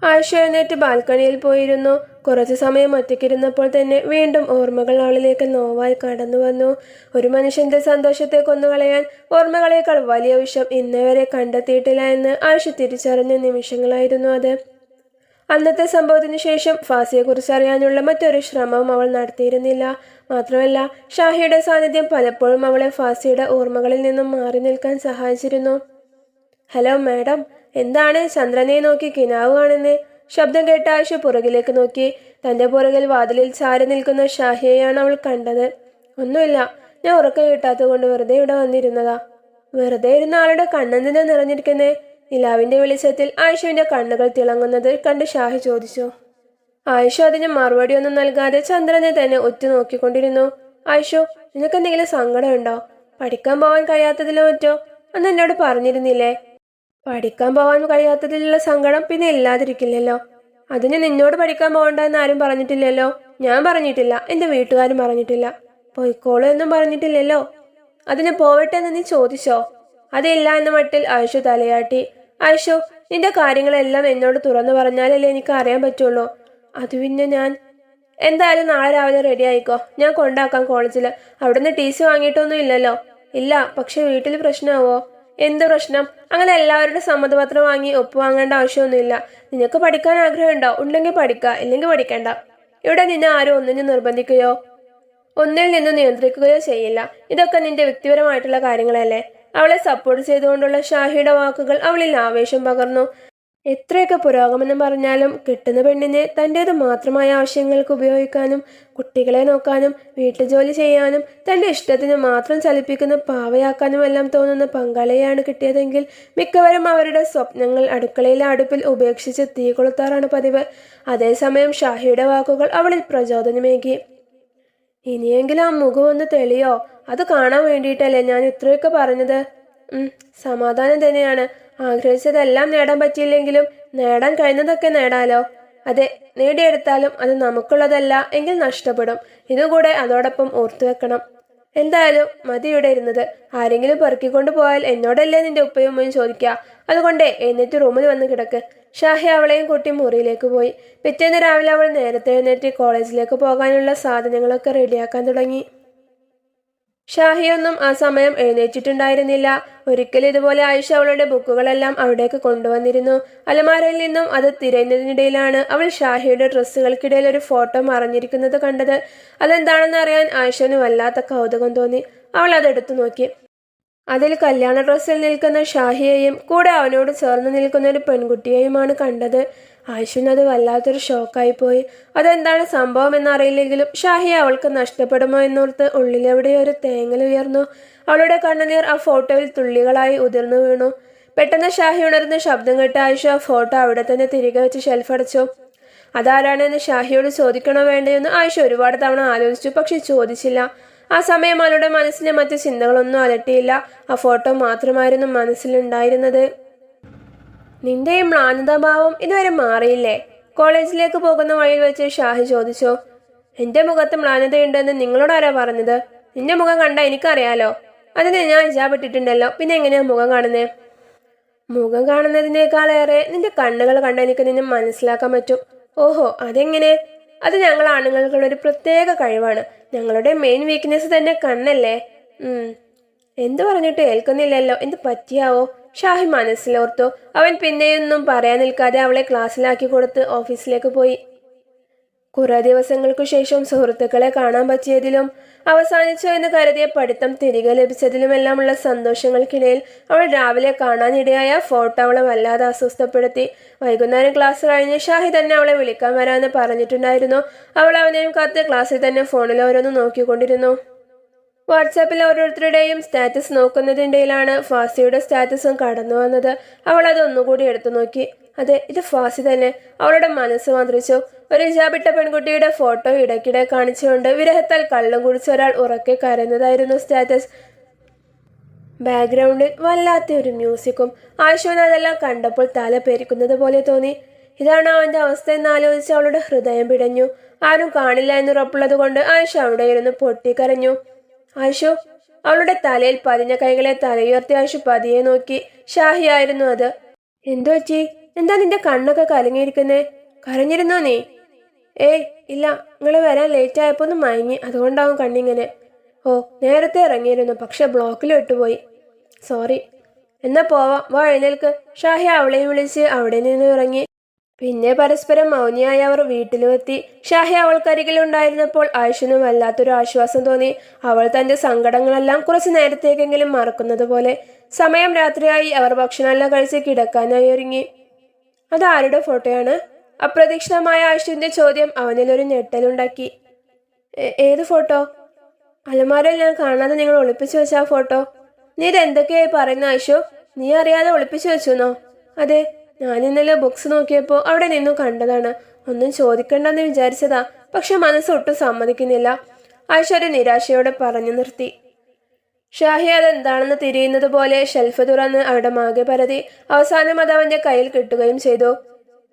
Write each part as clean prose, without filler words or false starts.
ആയിഷ എഴുന്നേറ്റ് ബാൽക്കണിയിൽ പോയിരുന്നു. കുറച്ചു സമയം ഒറ്റയ്ക്കിരുന്നപ്പോൾ തന്നെ വീണ്ടും ഓർമ്മകൾ അവളിലേക്ക് നോവായി കടന്നു വന്നു. ഒരു മനുഷ്യന്റെ സന്തോഷത്തെ കൊന്നുകളയാൻ ഓർമ്മകളേക്കാൾ വലിയ വിഷം ഇന്നേവരെ കണ്ടെത്തിയിട്ടില്ല എന്ന് ആയിഷ തിരിച്ചറിഞ്ഞ നിമിഷങ്ങളായിരുന്നു അത്. അന്നത്തെ സംഭവത്തിനു ശേഷം ഫാസിയെക്കുറിച്ച് അറിയാനുള്ള മറ്റൊരു ശ്രമവും അവൾ നടത്തിയിരുന്നില്ല. മാത്രമല്ല, ഷാഹിയുടെ സാന്നിധ്യം പലപ്പോഴും അവളെ ഫാസിയുടെ ഓർമ്മകളിൽ നിന്നും മാറി നിൽക്കാൻ സഹായിച്ചിരുന്നു. ഹലോ മാഡം, എന്താണ് ചന്ദ്രനെ നോക്കി കിനാവ് കാണുന്നേ? ശബ്ദം കേട്ട ആയിഷ പുറകിലേക്ക് നോക്കി. തന്റെ പുറകിൽ വാതിലിൽ ചാരി നിൽക്കുന്ന ഷാഹിയെയാണ് അവൾ കണ്ടത്. ഒന്നുമില്ല, ഞാൻ ഉറക്കം കിട്ടാത്തത് കൊണ്ട് വെറുതെ ഇവിടെ വന്നിരുന്നതാ. വെറുതെ ഇരുന്ന ആളുടെ കണ്ണെന്തിനാ നിറഞ്ഞിരിക്കുന്നേ? നിലാവിന്റെ വെളിച്ചത്തിൽ ആയിഷുവിന്റെ കണ്ണുകൾ തിളങ്ങുന്നത് കണ്ട് ഷാഹി ചോദിച്ചു. ആയിഷ അതിന് മറുപടിയൊന്നും നൽകാതെ ചന്ദ്രനെ തന്നെ ഉറ്റുനോക്കിക്കൊണ്ടിരുന്നു. ആയിഷോ, നിനക്കെന്തെങ്കിലും സങ്കടമുണ്ടോ? പഠിക്കാൻ പോവാൻ കഴിയാത്തതിലോ മറ്റോ? അന്ന് എന്നോട് പറഞ്ഞിരുന്നില്ലേ? പഠിക്കാൻ പോവാൻ കഴിയാത്തതിലുള്ള സങ്കടം പിന്നെ ഇല്ലാതിരിക്കില്ലല്ലോ. അതിന് നിന്നോട് പഠിക്കാൻ പോകണ്ട എന്ന് ആരും പറഞ്ഞിട്ടില്ലല്ലോ. ഞാൻ പറഞ്ഞിട്ടില്ല, എന്റെ വീട്ടുകാരും പറഞ്ഞിട്ടില്ല. പൊയ്ക്കോളൂ എന്നും പറഞ്ഞിട്ടില്ലല്ലോ. അതിന് പോവട്ടെ എന്ന് നീ ചോദിച്ചോ? അതില്ല എന്ന മട്ടിൽ ആയിഷു തലയാട്ടി. ആയിഷു, നിന്റെ കാര്യങ്ങളെല്ലാം എന്നോട് തുറന്നു പറഞ്ഞാലല്ലേ എനിക്ക് അറിയാൻ പറ്റുള്ളൂ. അത് പിന്നെ ഞാൻ എന്തായാലും നാളെ രാവിലെ റെഡി ആയിക്കോ. ഞാൻ കൊണ്ടാക്കാം കോളേജിൽ. അവിടുന്ന് ടി.സി വാങ്ങിയിട്ടൊന്നും ഇല്ലല്ലോ? ഇല്ല, പക്ഷെ വീട്ടിൽ പ്രശ്നമാവോ? എന്ത് പ്രശ്നം? അങ്ങനെ എല്ലാവരുടെ സമ്മതപത്രം വാങ്ങി ഒപ്പുവാങ്ങേണ്ട ആവശ്യമൊന്നുമില്ല. നിനക്ക് പഠിക്കാൻ ആഗ്രഹമുണ്ടോ? ഉണ്ടെങ്കിൽ പഠിക്കുക, ഇല്ലെങ്കിൽ പഠിക്കണ്ട. ഇവിടെ നിന്നെ ആരും ഒന്നിനും നിർബന്ധിക്കുകയോ ഒന്നിൽ നിന്നും നിയന്ത്രിക്കുകയോ ചെയ്യില്ല. ഇതൊക്കെ നിന്റെ വ്യക്തിപരമായിട്ടുള്ള കാര്യങ്ങളല്ലേ? അവളെ സപ്പോർട്ട് ചെയ്തുകൊണ്ടുള്ള ഷാഹിയുടെ വാക്കുകൾ അവളിൽ ആവേശം പകർന്നു. എത്രയൊക്കെ പുരോഗമനം പറഞ്ഞാലും കിട്ടുന്ന പെണ്ണിനെ തൻ്റേത് മാത്രമായ ആവശ്യങ്ങൾക്ക് ഉപയോഗിക്കാനും കുട്ടികളെ നോക്കാനും വീട്ടുജോലി ചെയ്യാനും തൻ്റെ ഇഷ്ടത്തിന് മാത്രം ചലിപ്പിക്കുന്ന പാവയാക്കാനുമെല്ലാം തോന്നുന്ന പങ്കാളിയെയാണ് കിട്ടിയതെങ്കിൽ മിക്കവരും അവരുടെ സ്വപ്നങ്ങൾ അടുക്കളയിലെ അടുപ്പിൽ ഉപേക്ഷിച്ച് തീ കൊളുത്താറാണ് പതിവ്. അതേസമയം ഷാഹിയുടെ വാക്കുകൾ അവളിൽ പ്രചോദനമേകി. ഇനിയെങ്കിലും ആ മുഖം ഒന്ന് തെളിയോ? അത് കാണാൻ വേണ്ടിയിട്ടല്ലേ ഞാൻ ഇത്രയൊക്കെ പറഞ്ഞത്. സമാധാനം തന്നെയാണ്. ആഗ്രഹിച്ചതെല്ലാം നേടാൻ പറ്റിയില്ലെങ്കിലും നേടാൻ കഴിഞ്ഞതൊക്കെ നേടാലോ. അതെ, നേടിയെടുത്താലും അത് നമുക്കുള്ളതല്ല എങ്കിൽ നഷ്ടപ്പെടും. ഇതുകൂടെ അതോടൊപ്പം ഓർത്തു വെക്കണം. എന്തായാലും മതി ഇവിടെ ഇരുന്നത്. ആരെങ്കിലും പെറുക്കിക്കൊണ്ട് പോയാൽ എന്നോടല്ലേ നിന്റെ ഉപ്പയും ഉമ്മയും ചോദിക്കുക. അതുകൊണ്ട് എഴുന്നേറ്റ് റൂമിൽ വന്ന് കിടക്ക്. ഷാഹി അവളെയും കൂട്ടി മുറിയിലേക്ക് പോയി. പിറ്റേന്ന് രാവിലെ അവൾ നേരത്തെ എഴുന്നേറ്റ് കോളേജിലേക്ക് പോകാനുള്ള സാധനങ്ങളൊക്കെ റെഡിയാക്കാൻ തുടങ്ങി. ഷാഹിയൊന്നും ആ സമയം എഴുന്നേറ്റിട്ടുണ്ടായിരുന്നില്ല. ഒരിക്കൽ ഇതുപോലെ ആയിഷ അവളുടെ ബുക്കുകളെല്ലാം അവിടേക്ക് കൊണ്ടുവന്നിരുന്നു. അലമാരയിൽ നിന്നും അത് തിരയുന്നതിനിടയിലാണ് അവൾ ഷാഹിയുടെ ഡ്രസ്സുകൾക്കിടയിൽ ഒരു ഫോട്ടോ മറഞ്ഞിരിക്കുന്നത് കണ്ടത്. അതെന്താണെന്ന് അറിയാൻ ആയിഷന് വല്ലാത്ത കൗതുകം തോന്നി. അവൾ അതെടുത്തു നോക്കി. അതിൽ കല്യാണ ഡ്രസ്സിൽ നിൽക്കുന്ന ഷാഹിയെയും കൂടെ അവനോട് ചേർന്ന് നിൽക്കുന്ന ഒരു പെൺകുട്ടിയെയുമാണ് കണ്ടത്. ആയിഷുനത് വല്ലാത്തൊരു ഷോക്കായിപ്പോയി. അതെന്താണ് സംഭവം എന്നറിയില്ലെങ്കിലും ഷാഹിയെ അവൾക്ക് നഷ്ടപ്പെടുമോ എന്നോർത്ത് ഉള്ളിലെവിടെയോ ഒരു തേങ്ങൽ ഉയർന്നു. അവളുടെ കണ്ണുനീർ ആ ഫോട്ടോയിൽ തുള്ളികളായി ഉതിർന്നു വീണു. പെട്ടെന്ന് ഷാഹി ഉണർന്ന് ശബ്ദം കേട്ട് ആയിഷ ആ ഫോട്ടോ അവിടെ തന്നെ തിരികെ വെച്ച് ഷെൽഫടച്ചു. അതാരാണെന്ന് ഷാഹിയോട് ചോദിക്കണോ വേണ്ടതെന്ന് ആയിഷ ഒരുപാട് തവണ ആലോചിച്ചു, പക്ഷെ ചോദിച്ചില്ല. ആ സമയം അവളുടെ മനസ്സിലെ മറ്റു ചിന്തകളൊന്നും അലട്ടിയില്ല. ആ ഫോട്ടോ മാത്രമായിരുന്നു മനസ്സിലുണ്ടായിരുന്നത്. നിന്റെ ഈ മ്ലാനതാഭാവം ഇതുവരെ മാറിയില്ലേ? കോളേജിലേക്ക് പോകുന്ന വഴിയിൽ വെച്ച് ഷാഹി ചോദിച്ചു. എന്റെ മുഖത്ത് മ്ലാനതയുണ്ടെന്ന് നിങ്ങളോട് ആരാ പറഞ്ഞത്? നിന്റെ മുഖം കണ്ട എനിക്കറിയാലോ. അതിന് ഞാൻ ഹിജാബ് ഇട്ടിട്ടുണ്ടല്ലോ, പിന്നെ എങ്ങനെയാ മുഖം കാണുന്നേ? മുഖം കാണുന്നതിനേക്കാളേറെ നിന്റെ കണ്ണുകൾ കണ്ട എനിക്ക് നിന്നെ മനസ്സിലാക്കാൻ പറ്റും. ഓഹോ, അതെങ്ങനെ? അത് ഞങ്ങൾ ആണുങ്ങൾക്കുള്ളൊരു പ്രത്യേക കഴിവാണ്. ഞങ്ങളുടെ മെയിൻ വീക്ക്നെസ് തന്നെ കണ്ണല്ലേ. എന്തു പറഞ്ഞിട്ട് ഏൽക്കുന്നില്ലല്ലോ. എന്ത് പറ്റിയാവോ? ഷാഹി മനസ്സിലോർത്തു. അവൻ പിന്നെയൊന്നും പറയാൻ നിൽക്കാതെ അവളെ ക്ലാസ്സിലാക്കി കൊടുത്ത് ഓഫീസിലേക്ക് പോയി. കുറെ ദിവസങ്ങൾക്കു ശേഷം സുഹൃത്തുക്കളെ കാണാൻ പറ്റിയതിലും അവസാനിച്ചു എന്ന് കരുതിയ പഠിത്തം തിരികെ ലഭിച്ചതിലുമെല്ലാമുള്ള സന്തോഷങ്ങൾക്കിടയിൽ അവൾ രാവിലെ കാണാനിടയായ ഫോട്ടോ അവളെ വല്ലാതെ അസ്വസ്ഥപ്പെടുത്തി. വൈകുന്നേരം ക്ലാസ് കഴിഞ്ഞ് ഷാഹി തന്നെ അവളെ വിളിക്കാൻ വരാമെന്ന് പറഞ്ഞിട്ടുണ്ടായിരുന്നു. അവൾ അവനെയും കാത്ത് ക്ലാസ്സിൽ തന്നെ ഫോണിൽ ഓരോന്ന് നോക്കിക്കൊണ്ടിരുന്നു. വാട്സാപ്പിൽ ഓരോരുത്തരുടെയും സ്റ്റാറ്റസ് നോക്കുന്നതിനിടയിലാണ് ഫാസിയുടെ സ്റ്റാറ്റസും കടന്നു വന്നത്. അവൾ അത് ഒന്നുകൂടി എടുത്തു നോക്കി. അതെ, ഇത് ഫാസി തന്നെ. അവളുടെ മനസ്സ് മന്ത്രിച്ചു. ഒരു ഹിജാബിട്ട പെൺകുട്ടിയുടെ ഫോട്ടോ ഇടയ്ക്കിടെ കാണിച്ചുകൊണ്ട് വിരഹത്താൽ കള്ളം കുടിച്ച ഒരാൾ ഉറക്കെ കരഞ്ഞതായിരുന്നു സ്റ്റാറ്റസ്. ബാക്ക്ഗ്രൗണ്ടിൽ വല്ലാത്ത ഒരു മ്യൂസിക്കും. ആയിഷുവിന് അതെല്ലാം കണ്ടപ്പോൾ തല പെരിക്കുന്നത് പോലെ തോന്നി. ഇതാണ് അവന്റെ അവസ്ഥ എന്നാലോചിച്ച് അവളുടെ ഹൃദയം പിടഞ്ഞു. ആരും കാണില്ല എന്നുറപ്പുള്ളത് കൊണ്ട് ആയിഷ അവിടെ ഇരുന്ന് പൊട്ടിക്കരഞ്ഞു. ആയിഷു, അവളുടെ തലയിൽ പതിഞ്ഞ കൈകളെ തലയുയർത്തി ആയിഷു പതിയെ നോക്കി. ഷാഹിയായിരുന്നു അത്. എന്തു പറ്റി? എന്താ നിന്റെ കണ്ണൊക്കെ കലങ്ങിയിരിക്കുന്നേ? കരഞ്ഞിരുന്നോ നീ? ഏയ് ഇല്ല, നിങ്ങൾ വരാൻ ലേറ്റ് ആയപ്പോൾ ഒന്ന് മയങ്ങി, അതുകൊണ്ടാവും കണ്ണിങ്ങനെ. ഓ, നേരത്തെ ഇറങ്ങിയിരുന്നു, പക്ഷെ ബ്ലോക്കിൽ വിട്ടുപോയി. സോറി. എന്നാ പോവാം, വാ എഴുന്നേൽക്ക്. ഷാഹിയ അവളെയും വിളിച്ച് അവിടെ നിന്ന് ഇറങ്ങി. പിന്നെ പരസ്പരം മൗനിയായി അവർ വീട്ടിലുമെത്തി. ഷാഹിയ അവൾക്കരികിലുണ്ടായിരുന്നപ്പോൾ ആയിഷുവിന് വല്ലാത്തൊരു ആശ്വാസം തോന്നി. അവൾ തന്റെ സങ്കടങ്ങളെല്ലാം കുറച്ചു നേരത്തേക്കെങ്കിലും മറക്കുന്നത് പോലെ. സമയം രാത്രിയായി. അവർ ഭക്ഷണമെല്ലാം കഴിച്ച് കിടക്കാനായി ഒരുങ്ങി. അതാരുടെ ഫോട്ടോയാണ്? അപ്രതീക്ഷിതമായ ആയിഷുവിന്റെ ചോദ്യം അവനിലൊരു ഞെട്ടലുണ്ടാക്കി. ഏത് ഫോട്ടോ? അലമാരയിൽ ഞാൻ കാണാതെ നിങ്ങൾ ഒളിപ്പിച്ചു വെച്ച ആ ഫോട്ടോ. നീ ഇതെന്തൊക്കെയായി പറയുന്ന ആയിഷു? നീ അറിയാതെ ഒളിപ്പിച്ചു വെച്ചെന്നോ? അതെ, ഞാൻ ഇന്നലെ ബുക്സ് നോക്കിയപ്പോൾ അവിടെ നിന്നും കണ്ടതാണ്. ഒന്നും ചോദിക്കണ്ടെന്ന് വിചാരിച്ചതാ, പക്ഷെ മനസ്സൊട്ടും സമ്മതിക്കുന്നില്ല. ആയിഷ ഒരു നിരാശയോടെ പറഞ്ഞു നിർത്തി. ഷാഹി അതെന്താണെന്ന് തിരിയുന്നത് പോലെ ഷെൽഫ് തുറന്ന് അവിടെ മാകെ പരതി. അവസാനം അത് അവന്റെ കയ്യിൽ കിട്ടുകയും ചെയ്തു.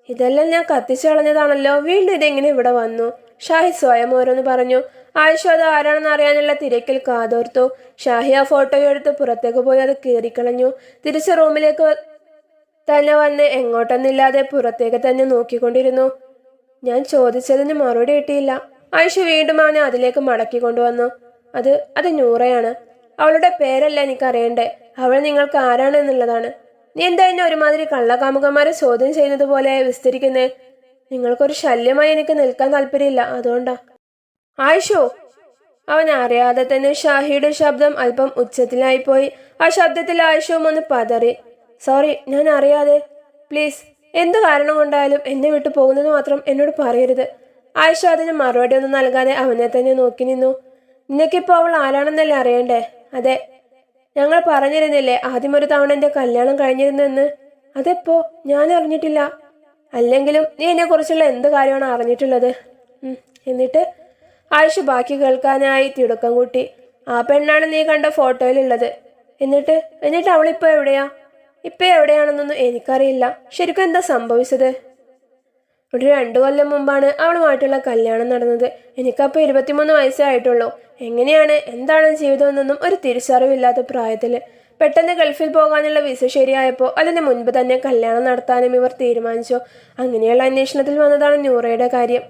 ഇതെല്ലാം ഞാൻ കത്തിച്ചു കളഞ്ഞതാണല്ലോ, വീണ്ടും ഇതെങ്ങനെ ഇവിടെ വന്നു? ഷാഹി സ്വയം ഓരോന്ന് പറഞ്ഞു. ആയിഷ അത് ആരാണെന്ന് അറിയാനുള്ള തിരക്കിൽ കാതോർത്തു. ഷാഹി ആ ഫോട്ടോയോ എടുത്ത് പുറത്തേക്ക് പോയി അത് കീറിക്കളഞ്ഞു. തിരിച്ച് റൂമിലേക്ക് തന്നെ വന്ന് എങ്ങോട്ടെന്നില്ലാതെ പുറത്തേക്ക് തന്നെ നോക്കിക്കൊണ്ടിരുന്നു. ഞാൻ ചോദിച്ചതിന് മറുപടി കിട്ടിയില്ല. ആയിഷ വീണ്ടും അവനെ അതിലേക്ക് മടക്കി കൊണ്ടുവന്നു. അത് നൂറയാണ്. അവളുടെ പേരല്ല എനിക്കറിയണ്ടേ, അവൾ നിങ്ങൾക്ക് ആരാണെന്നുള്ളതാണ്. നീ എന്താ എന്നെ ഒരുമാതിരി കള്ളകാമുകന്മാരെ ചോദ്യം ചെയ്യുന്നത് പോലെ വിസ്തരിക്കുന്നേ? നിങ്ങൾക്കൊരു ശല്യമായി എനിക്ക് നിൽക്കാൻ താല്പര്യമില്ല, അതുകൊണ്ടാ. ആയിഷോ! അവൻ അറിയാതെ തന്നെ ഷാഹിയുടെ ശബ്ദം അല്പം ഉച്ചത്തിലായിപ്പോയി. ആ ശബ്ദത്തിൽ ആയിഷവും ഒന്ന് പതറി. സോറി, ഞാൻ അറിയാതെ. പ്ലീസ്, എന്ത് കാരണം കൊണ്ടായാലും എന്നെ വിട്ടു പോകുന്നത് മാത്രം എന്നോട് പറയരുത്. ആയിഷ അതിന് മറുപടി ഒന്നും നൽകാതെ അവനെ തന്നെ നോക്കി നിന്നു. നിനക്കിപ്പോൾ അവൾ ആരാണെന്നല്ലേ അറിയണ്ടേ? അതെ. ഞങ്ങൾ പറഞ്ഞിരുന്നില്ലേ ആദ്യം ഒരു തവണ എന്റെ കല്യാണം കഴിഞ്ഞിരുന്നെന്ന്? അതെപ്പോ? ഞാൻ അറിഞ്ഞിട്ടില്ല. അല്ലെങ്കിലും നീ എന്നെ കുറിച്ചുള്ള എന്ത് കാര്യമാണ് അറിഞ്ഞിട്ടുള്ളത്? എന്നിട്ട്? ആയിഷ ബാക്കി കേൾക്കാനായി തിടുക്കം കൂട്ടി. ആ പെണ്ണാണ് നീ കണ്ട ഫോട്ടോയിലുള്ളത്. എന്നിട്ട് അവളിപ്പോ എവിടെയാ? ഇപ്പൊ എവിടെയാണെന്നൊന്നും എനിക്കറിയില്ല. ശരിക്കും എന്താ സംഭവിച്ചത്? ഒരു 2 കൊല്ലം മുമ്പാണ് അവളുമായിട്ടുള്ള കല്യാണം നടന്നത്. എനിക്കപ്പോൾ 23 വയസ്സേ ആയിട്ടുള്ളൂ. എന്താണ് ജീവിതം എന്നൊന്നും ഒരു തിരിച്ചറിവില്ലാത്ത പ്രായത്തില് പെട്ടെന്ന് ഗൾഫിൽ പോകാനുള്ള വിസ ശരിയായപ്പോൾ അതിന് മുൻപ് തന്നെ കല്യാണം നടത്താനും ഇവർ തീരുമാനിച്ചു. അങ്ങനെയുള്ള അന്വേഷണത്തിൽ വന്നതാണ് നൂറയുടെ കാര്യം.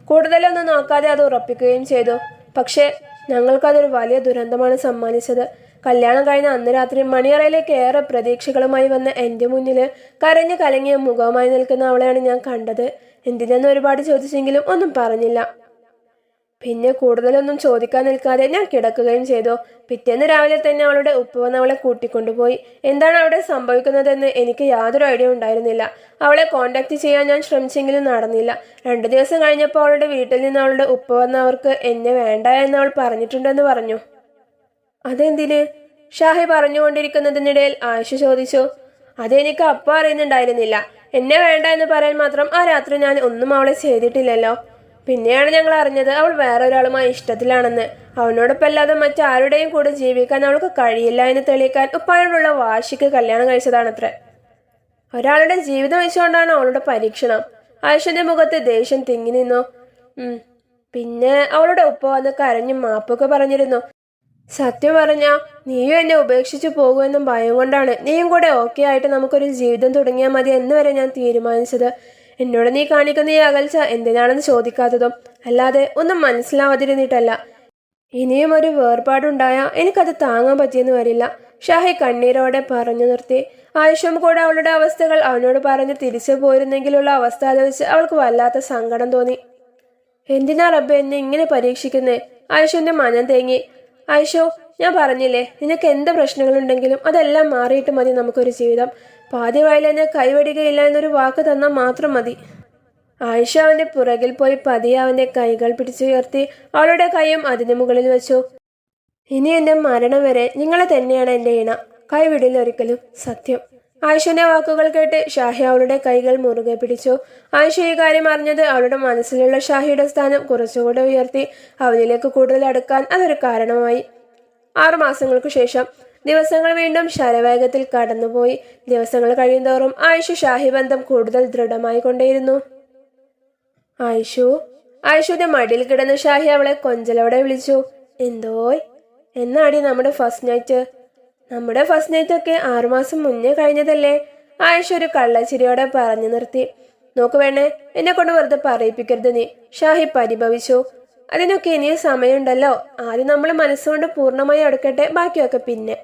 കൂടുതലൊന്നും നോക്കാതെ അത് ഉറപ്പിക്കുകയും ചെയ്തു. പക്ഷേ ഞങ്ങൾക്കതൊരു വലിയ ദുരന്തമാണ് സമ്മാനിച്ചത്. കല്യാണം കഴിഞ്ഞ അന്ന് രാത്രി മണിയറയിലേക്ക് ഏറെ പ്രതീക്ഷകളുമായി വന്ന എൻ്റെ മുന്നിൽ കരഞ്ഞു കലങ്ങിയ മുഖവുമായി നിൽക്കുന്ന അവളെയാണ് ഞാൻ കണ്ടത്. എന്തിനെന്ന് ഒരുപാട് ചോദിച്ചെങ്കിലും ഒന്നും പറഞ്ഞില്ല. പിന്നെ കൂടുതലൊന്നും ചോദിക്കാൻ നിൽക്കാതെ ഞാൻ കിടക്കുകയും ചെയ്തു. പിറ്റേന്ന് രാവിലെ തന്നെ അവളുടെ ഉപ്പ വന്ന് അവളെ കൂട്ടിക്കൊണ്ടുപോയി. എന്താണ് അവിടെ സംഭവിക്കുന്നതെന്ന് എനിക്ക് യാതൊരു ഐഡിയ ഉണ്ടായിരുന്നില്ല. അവളെ കോണ്ടാക്ട് ചെയ്യാൻ ഞാൻ ശ്രമിച്ചെങ്കിലും നടന്നില്ല. 2 ദിവസം കഴിഞ്ഞപ്പോൾ അവളുടെ വീട്ടിൽ നിന്ന് അവളുടെ ഉപ്പ വന്ന് അവർക്ക് എന്നെ വേണ്ട എന്ന് അവൾ പറഞ്ഞിട്ടുണ്ടെന്ന് പറഞ്ഞു. അതെന്തിന്? ഷാഹി പറഞ്ഞുകൊണ്ടിരിക്കുന്നതിനിടയിൽ ആയിഷ ചോദിച്ചു. അതെനിക്ക് അപ്പം അറിയുന്നുണ്ടായിരുന്നില്ല. എന്നെ വേണ്ട എന്ന് പറയാൻ മാത്രം ആ രാത്രി ഞാൻ ഒന്നും അവളെ ചെയ്തിട്ടില്ലല്ലോ. പിന്നെയാണ് ഞങ്ങൾ അറിഞ്ഞത് അവൾ വേറൊരാളുമായി ഇഷ്ടത്തിലാണെന്ന്. അവനോടൊപ്പമല്ലാതെ മറ്റാരുടെയും കൂടെ ജീവിക്കാൻ അവൾക്ക് കഴിയില്ല എന്ന് തെളിയിക്കാൻ ഉപ്പായോടുള്ള വാശിക്ക് കല്യാണം കഴിച്ചതാണത്രേ. ഒരാളുടെ ജീവിതം വെച്ചുകൊണ്ടാണ് അവളുടെ പരീക്ഷണം. ആയിഷന്റെ മുഖത്ത് ദേഷ്യം തിങ്ങി നിന്നു. പിന്നെ അവളുടെ ഉപ്പ വന്ന് കരഞ്ഞു മാപ്പൊക്കെ പറഞ്ഞിരുന്നു. സത്യം പറഞ്ഞാ നീയും എന്നെ ഉപേക്ഷിച്ചു പോകുമെന്നും ഭയം കൊണ്ടാണ് നീയും കൂടെ ഓക്കെ ആയിട്ട് നമുക്കൊരു ജീവിതം തുടങ്ങിയാൽ മതി എന്ന് വരെ ഞാൻ തീരുമാനിച്ചത്. എന്നോട് നീ കാണിക്കുന്ന ഈ അകൽച്ച എന്തിനാണെന്ന് ചോദിക്കാത്തതും അല്ലാതെ ഒന്നും മനസ്സിലാവാതിരുന്നിട്ടല്ല. ഇനിയും ഒരു വേർപാടുണ്ടായാൽ എനിക്കത് താങ്ങാൻ പറ്റിയെന്ന് വരില്ല. ഷാഹി കണ്ണീരോടെ പറഞ്ഞു നിർത്തി. ആയിഷയും കൂടെ അവളുടെ അവസ്ഥകൾ അവനോട് പറഞ്ഞ് തിരിച്ചു പോയിരുന്നെങ്കിലുള്ള അവസ്ഥ ആലോചിച്ച് അവൾക്ക് വല്ലാത്ത സങ്കടം തോന്നി. എന്തിനാ റബ്ബെ എന്നെ ഇങ്ങനെ പരീക്ഷിക്കുന്നേ? ആയിഷന്റെ മനം തേങ്ങി. ആയിഷോ, ഞാൻ പറഞ്ഞില്ലേ, നിനക്ക് എന്ത് പ്രശ്നങ്ങളുണ്ടെങ്കിലും അതെല്ലാം മാറിയിട്ട് മതി നമുക്കൊരു ജീവിതം. പാതി വയൽ എന്നെ കൈവെടികയില്ല എന്നൊരു വാക്ക് തന്നാൽ മാത്രം മതി. ആയിഷ അവന്റെ പുറകിൽ പോയി പതിയെ അവന്റെ കൈകൾ പിടിച്ചുയർത്തി അവളുടെ കൈയും അതിന് മുകളിൽ വെച്ചു. ഇനി എന്റെ മരണം വരെ നിങ്ങളെ തന്നെയാണ് എന്റെ ഇണ, കൈവിടില്ല ഒരിക്കലും, സത്യം. ആയിഷന്റെ വാക്കുകൾ കേട്ട് ഷാഹി അവളുടെ കൈകൾ മുറുകെ പിടിച്ചു. ആയിഷ ഈ കാര്യം അറിഞ്ഞത് അവളുടെ മനസ്സിലുള്ള ഷാഹിയുടെ സ്ഥാനം കുറച്ചുകൂടെ ഉയർത്തി അവനിലേക്ക് കൂടുതൽ അടുക്കാൻ അതൊരു കാരണമായി. 6 മാസങ്ങൾക്കു ശേഷം ദിവസങ്ങൾ വീണ്ടും ശരവേഗത്തിൽ കടന്നുപോയി. ദിവസങ്ങൾ കഴിയുന്തോറും ആയിഷ ഷാഹി ബന്ധം കൂടുതൽ ദൃഢമായി കൊണ്ടേയിരുന്നു. ആയിഷുവിന്റെ മടിയിൽ കിടന്ന് ഷാഹി അവളെ കൊഞ്ചലോടെ വിളിച്ചു. എന്തോയ്, എന്നാടി നമ്മുടെ ഫസ്റ്റ് നൈറ്റ്? നമ്മുടെ ഫസ്റ്റ് നൈറ്റ് ഒക്കെ 6 മാസം മുന്നേ കഴിഞ്ഞതല്ലേ? ആയിഷ ഒരു കള്ളച്ചിരിയോടെ പറഞ്ഞു നിർത്തി. നോക്ക് വേണേ, എന്നെ കൊണ്ട് വെറുതെ പറയിപ്പിക്കരുത് നീ, ഷാഹി പരിഭവിച്ചു. അതിനൊക്കെ ഇനിയും സമയമുണ്ടല്ലോ. ആദ്യം നമ്മൾ മനസ്സുകൊണ്ട് പൂർണ്ണമായി അടുക്കട്ടെ, ബാക്കിയൊക്കെ പിന്നെ.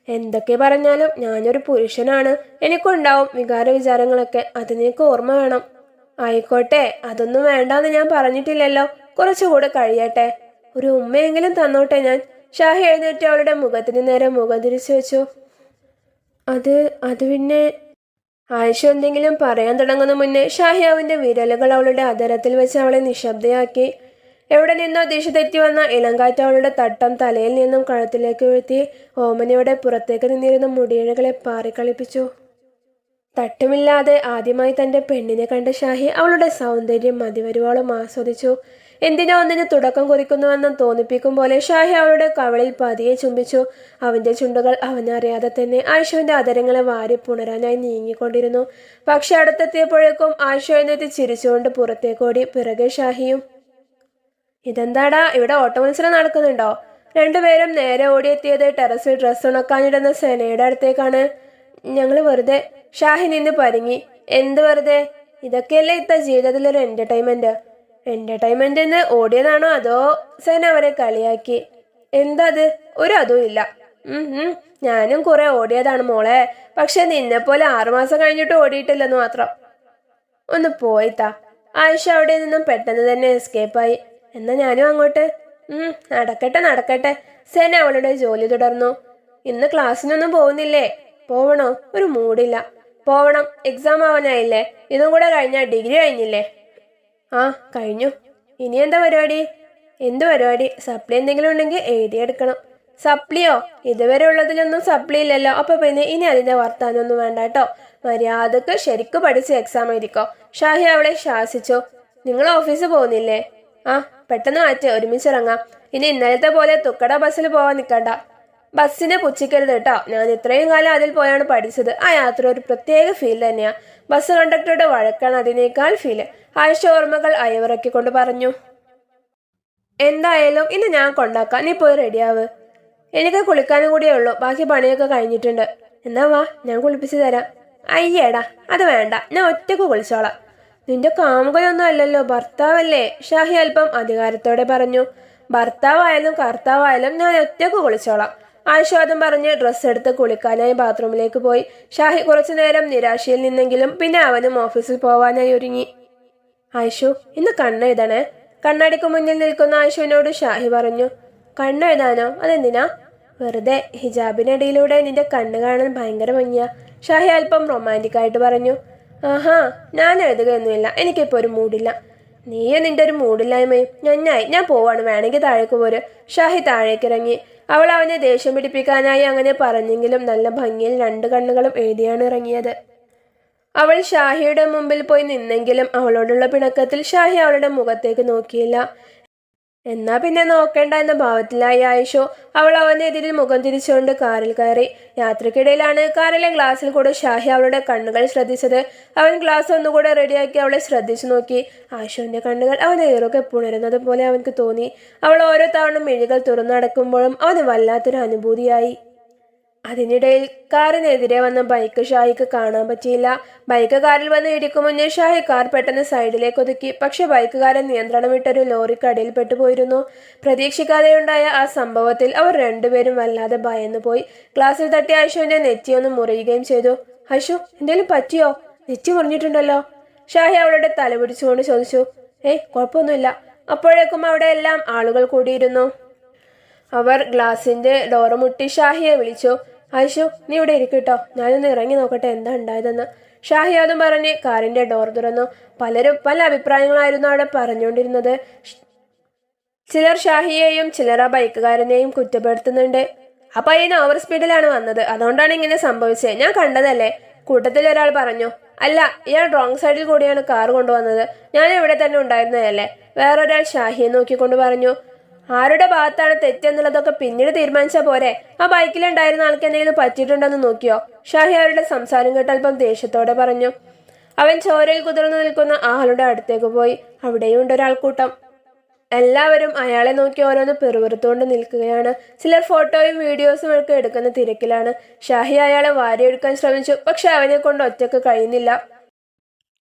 എന്തൊക്കെ പറഞ്ഞാലും ഞാനൊരു പുരുഷനാണ്, എനിക്കുണ്ടാവും വികാര വിചാരങ്ങളൊക്കെ, അത് നിനക്ക് ഓർമ്മ വേണം. ആയിക്കോട്ടെ, അതൊന്നും വേണ്ടാന്ന് ഞാൻ പറഞ്ഞിട്ടില്ലല്ലോ. കുറച്ചുകൂടെ കഴിയട്ടെ, ഒരു ഉമ്മയെങ്കിലും തന്നോട്ടെ ഞാൻ. ഷാഹി എഴുന്നേറ്റ് അവളുടെ മുഖത്തിന് നേരെ മുഖം തിരിച്ചു വെച്ചു. അത് പിന്നെ ആയിഷ എന്തെങ്കിലും പറയാൻ തുടങ്ങുന്ന മുന്നേ ഷാഹി അവന്റെ വിരലുകൾ അവളുടെ അധരത്തിൽ വെച്ച് അവളെ നിശബ്ദയാക്കി. എവിടെ നിന്നോ ദിശ തെറ്റി വന്ന ഇളങ്കാറ്റ് അവളുടെ തട്ടം തലയിൽ നിന്നും കഴുത്തിലേക്ക് വീഴ്ത്തി ഓമനയോടെ പുറത്തേക്ക് നിന്നിരുന്ന മുടിയിഴകളെ പാറിക്കളിപ്പിച്ചു. തട്ടുമില്ലാതെ ആദ്യമായി തന്റെ പെണ്ണിനെ കണ്ട ഷാഹി അവളുടെ സൗന്ദര്യം മതിവരുവോളം ആസ്വദിച്ചു. എന്തിനോ ഒന്നിന് തുടക്കം കുറിക്കുന്നുവെന്ന് തോന്നിപ്പിക്കും പോലെ ഷാഹി അവളുടെ കവളിൽ പതിയെ ചുംബിച്ചു. അവന്റെ ചുണ്ടുകൾ അവനറിയാതെ തന്നെ ആയിഷുവിന്റെ അതരങ്ങളെ വാരി പുണരാനായി നീങ്ങിക്കൊണ്ടിരുന്നു. പക്ഷെ അടുത്തെത്തിയപ്പോഴേക്കും ആയിഷ എഴുന്നേറ്റ് ചിരിച്ചുകൊണ്ട് പുറത്തേക്കോടി, പിറകെ ഷാഹിയും. ഇതെന്താടാ, ഇവിടെ ഓട്ടമത്സരം നടക്കുന്നുണ്ടോ? രണ്ടുപേരും നേരെ ഓടിയെത്തിയത് ടെറസിൽ ഡ്രസ്സ് ഉണക്കാനിടുന്ന സെനയുടെ അടുത്തേക്കാണ്. ഞങ്ങള് വെറുതെ, ഷാഹി നിന്ന് പരുങ്ങി. എന്ത് വെറുതെ? ഇതൊക്കെയല്ലേ ഇത്ത ജീവിതത്തിലൊരു എന്റർടൈൻമെന്റ് എന്ന് ഓടിയതാണോ അതോ? സെന അവരെ കളിയാക്കി. എന്താത്? ഒരു അതും ഇല്ല. ഞാനും കുറെ ഓടിയതാണ് മോളെ, പക്ഷെ നിന്നെപ്പോലെ 6 മാസം കഴിഞ്ഞിട്ട് ഓടിയിട്ടില്ലെന്ന് മാത്രം. ഒന്ന് പോയിത്താ. ആയിഷ അവിടെ നിന്നും പെട്ടെന്ന് തന്നെ എസ്കേപ്പായി. എന്നാ ഞാനും അങ്ങോട്ട്. നടക്കട്ടെ. സെന അവളുടെ ജോലി തുടർന്നു. ഇന്ന് ക്ലാസ്സിനൊന്നും പോകുന്നില്ലേ? പോവണോ? ഒരു മൂടില്ല. പോവണം, എക്സാം ആവാനായില്ലേ? ഇതും കൂടെ കഴിഞ്ഞാൽ ഡിഗ്രി കഴിഞ്ഞില്ലേ? ആ, കഴിഞ്ഞു. ഇനി എന്താ പരിപാടി? എന്ത് പരിപാടി? സപ്ലി എന്തെങ്കിലും ഉണ്ടെങ്കിൽ എഴുതിയെടുക്കണം. സപ്ലിയോ? ഇതുവരെ ഉള്ളതിലൊന്നും സപ്ലി ഇല്ലല്ലോ. അപ്പൊ പിന്നെ ഇനി അതിന്റെ വർത്താനൊന്നും വേണ്ട കേട്ടോ. മര്യാദക്ക് ശരിക്കും പഠിച്ച് എക്സാം എഴുതിക്കോ. ഷാഹി അവളെ ശാസിച്ചു. നിങ്ങൾ ഓഫീസിൽ പോകുന്നില്ലേ? ആ, പെട്ടെന്ന് മാറ്റി, ഒരുമിച്ചിറങ്ങാം. ഇനി ഇന്നലത്തെ പോലെ തുക്കട ബസ്സിൽ പോവാൻ നിൽക്കണ്ട. ബസ്സിനെ പുച്ഛിക്കരുത് കേട്ടോ. ഞാൻ ഇത്രയും കാലം അതിൽ പോയാണ് പഠിച്ചത്. ആ യാത്ര ഒരു പ്രത്യേക ഫീൽ തന്നെയാ. ബസ് കണ്ടക്ടറുടെ വഴക്കാണ് അതിനേക്കാൾ ഫീല്. ആയിഷ ഓർമ്മകൾ അയവിറക്കിക്കൊണ്ട് പറഞ്ഞു. എന്തായാലും ഇന്ന് ഞാൻ കൊണ്ടാക്കാം, നീ പോയി റെഡിയാവ്. എനിക്ക് കുളിക്കാനും കൂടിയേ ഉള്ളൂ, ബാക്കി പണിയൊക്കെ കഴിഞ്ഞിട്ടുണ്ട്. എന്നാ വാ, ഞാൻ കുളിപ്പിച്ചു തരാം. അയ്യേടാ, അത് വേണ്ട, ഞാൻ ഒറ്റക്ക് കുളിച്ചോളാം. നിന്റെ കാമുകനൊന്നും അല്ലല്ലോ, ഭർത്താവല്ലേ? ഷാഹി അല്പം അധികാരത്തോടെ പറഞ്ഞു. ഭർത്താവായാലും കർത്താവായാലും ഞാൻ ഒറ്റക്ക് കുളിച്ചോളാം. ആയിഷാദം പറഞ്ഞ് ഡ്രസ്സ് എടുത്ത് കുളിക്കാനായി ബാത്റൂമിലേക്ക് പോയി. ഷാഹി കുറച്ചു നേരം നിരാശയിൽ നിന്നെങ്കിലും പിന്നെ അവനും ഓഫീസിൽ പോവാനായി ഒരുങ്ങി. ആയിഷു, ഇന്ന് കണ്ണെഴുതണേ. കണ്ണാടിക്ക് മുന്നിൽ നിൽക്കുന്ന ആയിഷുവിനോട് ഷാഹി പറഞ്ഞു. കണ്ണെഴുതാനോ? അതെന്തിനാ? വെറുതെ, ഹിജാബിനിടയിലൂടെ നിന്റെ കണ്ണ് കാണാൻ ഭയങ്കര ഭംഗിയാ. ഷാഹി അല്പം റൊമാൻറ്റിക്കായിട്ട് പറഞ്ഞു. ആഹാ, ഞാൻ എഴുതുകയൊന്നുമില്ല, എനിക്കിപ്പോ ഒരു മൂഡില്ല. നീയും നിന്റെ ഒരു മൂഡില്ലായ്മയും. ഞാൻ പോവാണ്, വേണമെങ്കിൽ താഴേക്ക് പോര്. ഷാഹി താഴേക്കിറങ്ങി. അവൾ അവനെ ദേഷ്യം പിടിപ്പിക്കാനായി അങ്ങനെ പറഞ്ഞെങ്കിലും നല്ല ഭംഗിയിൽ 2 കണ്ണുകളും എഴുതിയാണ് ഇറങ്ങിയത്. അവൾ ഷാഹിയുടെ മുമ്പിൽ പോയി നിന്നെങ്കിലും അവളോടുള്ള പിണക്കത്തിൽ ഷാഹി അവളുടെ മുഖത്തേക്ക് നോക്കിയില്ല. എന്നാ പിന്നെ നോക്കേണ്ട എന്ന ഭാവത്തിലായി ആയിഷോ. അവൾ അവനെതിരിൽ മുഖം തിരിച്ചുകൊണ്ട് കാറിൽ കയറി. യാത്രക്കിടയിലാണ് കാറിലെ ഗ്ലാസ്സിൽ കൂടെ ഷാഹി അവളുടെ കണ്ണുകൾ ശ്രദ്ധിച്ചത്. അവൻ ഗ്ലാസ് ഒന്നുകൂടെ റെഡിയാക്കി അവളെ ശ്രദ്ധിച്ചു നോക്കി. ആയിഷോന്റെ കണ്ണുകൾ അവനെ ഏറൊക്കെ പുണരുന്നത് പോലെ അവനക്ക് തോന്നി. അവൾ ഓരോ തവണ മിഴികൾ തുറന്നടക്കുമ്പോഴും അവന് വല്ലാത്തൊരു അനുഭൂതിയായി. അതിനിടയിൽ കാറിനെതിരെ വന്ന ബൈക്ക് ഷാഹിക്ക് കാണാൻ പറ്റിയില്ല. ബൈക്ക് കാറിൽ വന്ന് ഇടിക്കും മുന്നേ ഷാഹി കാർ പെട്ടെന്ന് സൈഡിലേക്ക് ഒതുക്കി. പക്ഷെ ബൈക്കുകാരൻ നിയന്ത്രണം വിട്ടൊരു ലോറിക്ക് അടിയിൽ പെട്ടുപോയിരുന്നു. പ്രതീക്ഷിക്കാതെയുണ്ടായ ആ സംഭവത്തിൽ അവർ രണ്ടുപേരും വല്ലാതെ ഭയന്നു പോയി. ഗ്ലാസിൽ തട്ടി ആയിഷുവിന്റെ നെറ്റിയൊന്ന് മുറിയുകയും ചെയ്തു. ആയിഷു, എന്തെങ്കിലും പറ്റിയോ? നെറ്റി മുറിഞ്ഞിട്ടുണ്ടല്ലോ. ഷാഹി അവളുടെ തല പിടിച്ചുകൊണ്ട് ചോദിച്ചു. കുഴപ്പമൊന്നുമില്ല. അപ്പോഴേക്കും അവിടെ എല്ലാം ആളുകൾ കൂടിയിരുന്നു. അവർ ഗ്ലാസിന്റെ ഡോറ് മുട്ടി ഷാഹിയെ വിളിച്ചു. ആയിഷു, നീ ഇവിടെ ഇരിക്കട്ടോ, ഞാനൊന്ന് ഇറങ്ങി നോക്കട്ടെ എന്താ ഉണ്ടായതെന്ന്. ഷാഹി അതും പറഞ്ഞ് കാറിന്റെ ഡോർ തുറന്നു. പലരും പല അഭിപ്രായങ്ങളായിരുന്നു അവിടെ പറഞ്ഞുകൊണ്ടിരുന്നത്. ചിലർ ഷാഹിയെയും ചിലർ ആ ബൈക്കുകാരനെയും കുറ്റപ്പെടുത്തുന്നുണ്ട്. ആ പയ്യന് ഓവർ സ്പീഡിലാണ് വന്നത്, അതുകൊണ്ടാണ് ഇങ്ങനെ സംഭവിച്ചത്, ഞാൻ കണ്ടതല്ലേ, കൂട്ടത്തിൽ ഒരാൾ പറഞ്ഞു. അല്ല, ഇയാൾ റോങ് സൈഡിൽ കൂടിയാണ് കാർ കൊണ്ടുവന്നത്, ഞാൻ ഇവിടെ തന്നെ ഉണ്ടായിരുന്നതല്ലേ, വേറൊരാൾ ഷാഹിയെ നോക്കിക്കൊണ്ട് പറഞ്ഞു. ആരുടെ ഭാഗത്താണ് തെറ്റെന്നുള്ളതൊക്കെ പിന്നീട് തീരുമാനിച്ചാൽ പോരെ, ആ ബൈക്കിലുണ്ടായിരുന്ന ആൾക്ക് എന്തെങ്കിലും പറ്റിയിട്ടുണ്ടെന്ന് നോക്കിയോ? ഷാഹി അവരുടെ സംസാരം കേട്ട് അല്പം ദേഷ്യത്തോടെ പറഞ്ഞു. അവൻ ചോരയിൽ കുതിർന്നു നിൽക്കുന്ന ആളുടെ അടുത്തേക്ക് പോയി. അവിടെയും ഉണ്ട് ഒരാൾക്കൂട്ടം. എല്ലാവരും അയാളെ നോക്കി ഓരോന്ന് പെറുപെറുത്തുകൊണ്ട് നിൽക്കുകയാണ്. ചിലർ ഫോട്ടോയും വീഡിയോസും ഒക്കെ എടുക്കുന്ന തിരക്കിലാണ്. ഷാഹി അയാളെ വാരിയെടുക്കാൻ ശ്രമിച്ചു. പക്ഷെ അവനെ കൊണ്ട് ഒറ്റക്ക് കഴിയുന്നില്ല.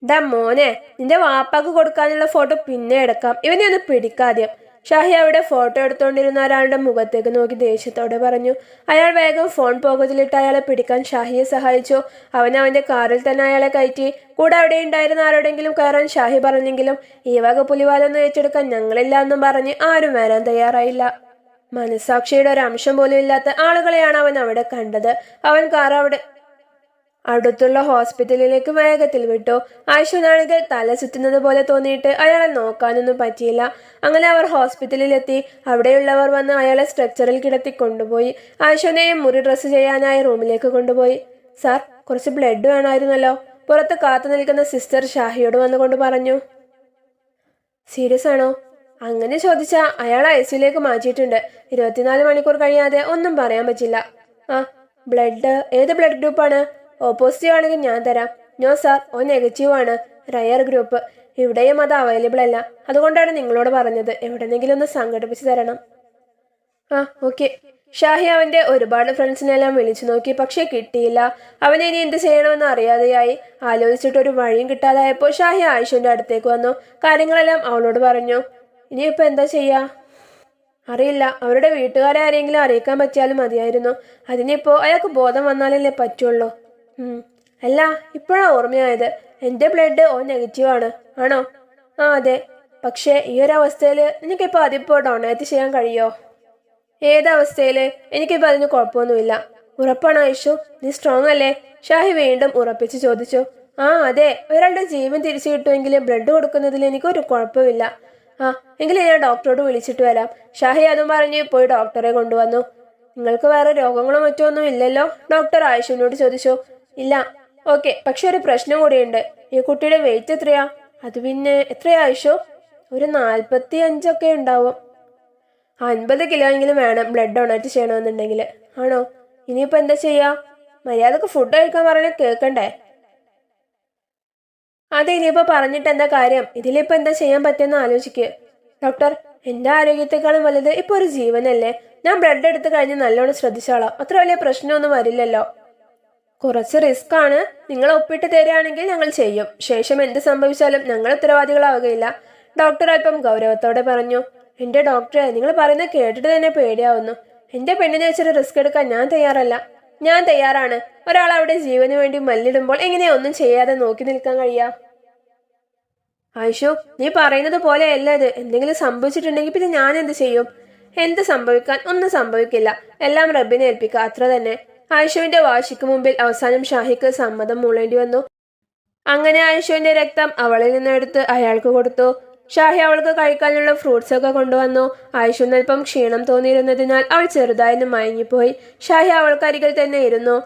ഡാ മോനെ, നിന്റെ വാപ്പാക്ക് കൊടുക്കാനുള്ള ഫോട്ടോ പിന്നെ എടുക്കാം, ഇവനെ ഒന്ന് പിടിക്കാദ്യം. ഷാഹി അവിടെ ഫോട്ടോ എടുത്തുകൊണ്ടിരുന്ന ഒരാളുടെ മുഖത്തേക്ക് നോക്കി ദേഷ്യത്തോടെ പറഞ്ഞു. അയാൾ വേഗം ഫോൺ പോക്കറ്റിലിട്ട് അയാളെ പിടിക്കാൻ ഷാഹിയെ സഹായിച്ചു. അവന്റെ കാറിൽ തന്നെ അയാളെ കയറ്റി. കൂടെ അവിടെ ഉണ്ടായിരുന്ന ആരോടെങ്കിലും കയറാൻ ഷാഹി പറഞ്ഞെങ്കിലും ഈ വക പുലിവാലൊന്നും ഏറ്റെടുക്കാൻ ഞങ്ങളില്ല എന്നും പറഞ്ഞ് ആരും വരാൻ തയ്യാറായില്ല. മനസാക്ഷിയുടെ ഒരു അംശം പോലും ഇല്ലാത്ത ആളുകളെയാണ് അവൻ അവിടെ കണ്ടത്. അവൻ കാർ അടുത്തുള്ള ഹോസ്പിറ്റലിലേക്ക് വേഗത്തിൽ വിട്ടു. ആയിഷുനാണെങ്കിൽ തല ചുറ്റുന്നത് പോലെ തോന്നിയിട്ട് അയാളെ നോക്കാനൊന്നും പറ്റിയില്ല. അങ്ങനെ അവർ ഹോസ്പിറ്റലിലെത്തി. അവിടെയുള്ളവർ വന്ന് അയാളെ സ്ട്രെച്ചറിൽ കിടത്തി കൊണ്ടുപോയി. ആയിഷുനെയും മുറി ഡ്രസ്സ് ചെയ്യാനായി റൂമിലേക്ക് കൊണ്ടുപോയി. സാർ, കുറച്ച് ബ്ലഡ് വേണമായിരുന്നല്ലോ, പുറത്ത് കാത്തു നിൽക്കുന്ന സിസ്റ്റർ ഷാഹിയോട് വന്നുകൊണ്ട് പറഞ്ഞു. സീരിയസ് ആണോ? അങ്ങനെ ചോദിച്ചാൽ അയാൾ ഐസിയുലേക്ക് മാറ്റിയിട്ടുണ്ട്. 24 മണിക്കൂർ കഴിയാതെ ഒന്നും പറയാൻ പറ്റില്ല. ആ, ബ്ലഡ് ഏത് ബ്ലഡ് ഗ്രൂപ്പാണ്? ഓപ്പോസിറ്റീവ് ആണെങ്കിൽ ഞാൻ തരാം. നോ സാർ, ഓ നെഗറ്റീവ് ആണ്, റയർ ഗ്രൂപ്പ്. ഇവിടെയും അത് അവൈലബിൾ അല്ല. അതുകൊണ്ടാണ് നിങ്ങളോട് പറഞ്ഞത്, എവിടെന്നെങ്കിലും ഒന്ന് സംഘടിപ്പിച്ച് തരണം. ആ, ഓക്കെ. ഷാഹി അവന്റെ ഒരുപാട് ഫ്രണ്ട്സിനെല്ലാം വിളിച്ചു നോക്കി. പക്ഷെ കിട്ടിയില്ല. അവനെ ഇനി എന്ത് ചെയ്യണമെന്ന് അറിയാതെയായി. ആലോചിച്ചിട്ടൊരു വഴിയും കിട്ടാതായപ്പോൾ ഷാഹി ആയിഷുവിന്റെ അടുത്തേക്ക് വന്നു. കാര്യങ്ങളെല്ലാം അവളോട് പറഞ്ഞു. ഇനിയിപ്പോൾ എന്താ ചെയ്യാ? അറിയില്ല. അവരുടെ വീട്ടുകാരെ ആരെങ്കിലും അറിയിക്കാൻ പറ്റിയാലും മതിയായിരുന്നു. അതിനിപ്പോ അയാൾക്ക് ബോധം വന്നാലല്ലേ പറ്റുള്ളൂ. അല്ല, ഇപ്പോഴാ ഓർമ്മയായത്. എൻ്റെ ബ്ലഡ് ഓ നെഗറ്റീവ് ആണ്. ആണോ? ആ, അതെ. പക്ഷേ ഈ ഒരു അവസ്ഥയിൽ എനിക്കിപ്പോൾ അതിപ്പോൾ ഡൊണേറ്റ് ചെയ്യാൻ കഴിയോ? ഏതവസ്ഥയിൽ? എനിക്കിപ്പോൾ അതിന് കുഴപ്പമൊന്നുമില്ല. ഉറപ്പാണോ ഐഷു? നീ സ്ട്രോങ് അല്ലേ? ഷാഹി വീണ്ടും ഉറപ്പിച്ച് ചോദിച്ചു. ആ, അതെ. ഒരാളുടെ ജീവൻ തിരിച്ചു കിട്ടുമെങ്കിൽ ബ്ലഡ് കൊടുക്കുന്നതിൽ എനിക്കൊരു കുഴപ്പമില്ല. ആ, എങ്കിലും ഞാൻ ഡോക്ടറോട് വിളിച്ചിട്ട് വരാം. ഷാഹി അതും പറഞ്ഞ് പോയി ഡോക്ടറെ കൊണ്ടുവന്നു. നിങ്ങൾക്ക് വേറെ രോഗങ്ങളോ മറ്റോ ഒന്നും ഇല്ലല്ലോ? ഡോക്ടർ ആയിഷുവിനോട് ചോദിച്ചു. ഇല്ല. ഓക്കെ, പക്ഷെ ഒരു പ്രശ്നം കൂടിയുണ്ട്. ഈ കുട്ടിയുടെ വെയിറ്റ് എത്രയാ? അത് പിന്നെ എത്രയാ ആയിഷു? ഒരു 45 ഉണ്ടാവും. 50 കിലോ എങ്കിലും വേണം ബ്ലഡ് ഡൊണേറ്റ് ചെയ്യണമെന്നുണ്ടെങ്കിൽ. ആണോ? ഇനിയിപ്പോൾ എന്താ ചെയ്യാ? മര്യാദക്ക് ഫുഡ് കഴിക്കാൻ പറഞ്ഞാൽ കേൾക്കണ്ടേ? അതെ, ഇനിയിപ്പോൾ പറഞ്ഞിട്ട് എന്താ കാര്യം? ഇതിലിപ്പോൾ എന്താ ചെയ്യാൻ പറ്റുമെന്ന് ആലോചിക്കുക. ഡോക്ടർ, എൻ്റെ ആരോഗ്യത്തെക്കാളും വലുത് ഇപ്പോൾ ഒരു ജീവനല്ലേ? ഞാൻ ബ്ലഡ് എടുത്ത് കഴിഞ്ഞ് നല്ലോണം ശ്രദ്ധിച്ചോളാം. അത്ര വലിയ പ്രശ്നമൊന്നും വരില്ലല്ലോ. കുറച്ച് റിസ്ക് ആണ്. നിങ്ങൾ ഒപ്പിട്ട് തരികയാണെങ്കിൽ ഞങ്ങൾ ചെയ്യും. ശേഷം എന്ത് സംഭവിച്ചാലും ഞങ്ങൾ ഉത്തരവാദികളാവുകയില്ല. ഡോക്ടർ അല്പം ഗൗരവത്തോടെ പറഞ്ഞു. എൻ്റെ ഡോക്ടറെ, നിങ്ങൾ പറയുന്നത് കേട്ടിട്ട് തന്നെ പേടിയാവുന്നു. എൻ്റെ പെണ്ണിനെ വെച്ചൊരു റിസ്ക് എടുക്കാൻ ഞാൻ തയ്യാറല്ല. ഞാൻ തയ്യാറാണ്. ഒരാൾ അവിടെ ജീവന് വേണ്ടി മല്ലിടുമ്പോൾ എങ്ങനെയാ ഒന്നും ചെയ്യാതെ നോക്കി നിൽക്കാൻ കഴിയാ? ആയിഷു, നീ പറയുന്നത് പോലെയല്ല ഇത്. എന്തെങ്കിലും സംഭവിച്ചിട്ടുണ്ടെങ്കിൽ പിന്നെ ഞാൻ എന്ത് ചെയ്യും? എന്ത് സംഭവിക്കാൻ? ഒന്നും സംഭവിക്കില്ല. എല്ലാം റബ്ബിനെ ഏൽപ്പിക്കുക, അത്ര തന്നെ. ആയിഷുവിന്റെ വാശിക്ക് മുമ്പിൽ അവസാനം ഷാഹിക്ക് സമ്മതം മൂളേണ്ടി വന്നു. അങ്ങനെ ആയിഷുവിന്റെ രക്തം അവളിൽ നിന്നെടുത്ത് അയാൾക്ക് കൊടുത്തു. ഷാഹി അവൾക്ക് കഴിക്കാനുള്ള ഫ്രൂട്ട്സ് ഒക്കെ കൊണ്ടുവന്നു. ആയിഷുവിന് അല്പം ക്ഷീണം തോന്നിയിരുന്നതിനാൽ അവൾ ചെറുതായി മയങ്ങിപ്പോയി. ഷാഹി അവൾക്കരികിൽ തന്നെ ഇരുന്നു.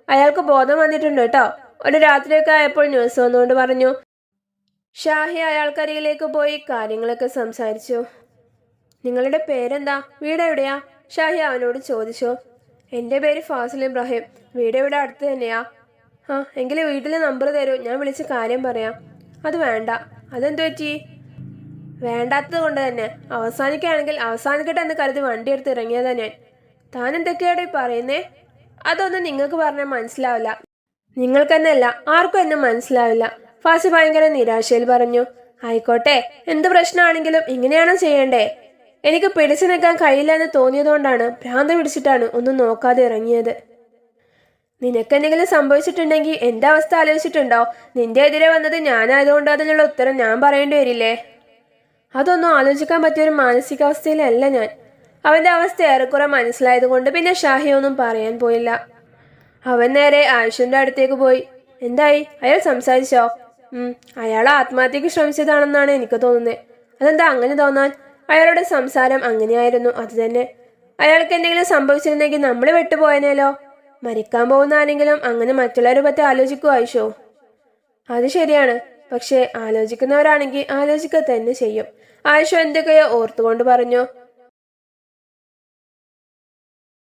അയാൾക്ക് ബോധം വന്നിട്ടുണ്ട് കേട്ടോ. ഒരു രാത്രിയൊക്കെ ആയപ്പോൾ ന്യൂസ് വന്നുകൊണ്ട് പറഞ്ഞു. ഷാഹി അയാൾക്കരികിലേക്ക് പോയി കാര്യങ്ങളൊക്കെ സംസാരിച്ചു. നിങ്ങളുടെ പേരെന്താ? വീട് എവിടെയാ? ഷാഹി അവനോട് ചോദിച്ചു. എൻ്റെ പേര് ഫാസിൽ ഇബ്രാഹിം. വീട് ഇവിടെ അടുത്ത് തന്നെയാ. ആ, എങ്കിൽ വീട്ടിലെ നമ്പർ തരൂ, ഞാൻ വിളിച്ച് കാര്യം പറയാം. അത് വേണ്ട. അതെന്തു പറ്റി? വേണ്ടാത്തത് കൊണ്ട് തന്നെ. അവസാനിക്കുകയാണെങ്കിൽ അവസാനിക്കട്ടെ എന്ന് കരുതി വണ്ടി എടുത്ത് ഇറങ്ങിയതാ ഞാൻ. താൻ എന്തൊക്കെയാടോ പറയുന്നേ? അതൊന്നും നിങ്ങൾക്ക് പറഞ്ഞാൽ മനസ്സിലാവില്ല. നിങ്ങൾക്കെന്നല്ല, ആർക്കും എന്നെ മനസ്സിലാവില്ല. ഫാസി ഭയങ്കര നിരാശയിൽ പറഞ്ഞു. ആയിക്കോട്ടെ, എന്ത് പ്രശ്നമാണെങ്കിലും ഇങ്ങനെയാണോ ചെയ്യണ്ടേ? എനിക്ക് പിടിച്ചു നിൽക്കാൻ കഴിയില്ല എന്ന് തോന്നിയതുകൊണ്ടാണ്, ഭ്രാന്ത് പിടിച്ചിട്ടാണ് ഒന്നും നോക്കാതെ ഇറങ്ങിയത്. നിനക്കെന്തെങ്കിലും സംഭവിച്ചിട്ടുണ്ടെങ്കിൽ എൻ്റെ അവസ്ഥ ആലോചിച്ചിട്ടുണ്ടോ? നിന്റെ എതിരെ വന്നത് ഞാനായതുകൊണ്ട് അതിനുള്ള ഉത്തരം ഞാൻ പറയേണ്ടി വരില്ലേ? അതൊന്നും ആലോചിക്കാൻ പറ്റിയൊരു മാനസികാവസ്ഥയിലല്ല ഞാൻ. അവൻ്റെ അവസ്ഥ ഏറെക്കുറെ മനസ്സിലായതുകൊണ്ട് പിന്നെ ഷാഹി ഒന്നും പറയാൻ പോയില്ല. അവൻ നേരെ ആയിഷുവിൻ്റെ അടുത്തേക്ക് പോയി. എന്തായി? അയാൾ സംസാരിച്ചോ? അയാൾ ആത്മഹത്യക്ക് ശ്രമിച്ചതാണെന്നാണ് എനിക്ക് തോന്നുന്നത്. അതെന്താ അങ്ങനെ തോന്നാൻ? അയാളുടെ സംസാരം അങ്ങനെയായിരുന്നു. അത് തന്നെ. അയാൾക്ക് എന്തെങ്കിലും സംഭവിച്ചിരുന്നെങ്കിൽ നമ്മൾ വിട്ടുപോയനേലോ. മരിക്കാൻ പോകുന്ന ആരെങ്കിലും അങ്ങനെ മറ്റുള്ളവരെ പറ്റി ആലോചിക്കുമോ ആയിഷോ? അത് ശരിയാണ്. പക്ഷെ ആലോചിക്കുന്നവരാണെങ്കിൽ ആലോചിക്കുക തന്നെ ചെയ്യും. ആയിഷോ എന്തൊക്കെയോ ഓർത്തുകൊണ്ട് പറഞ്ഞു.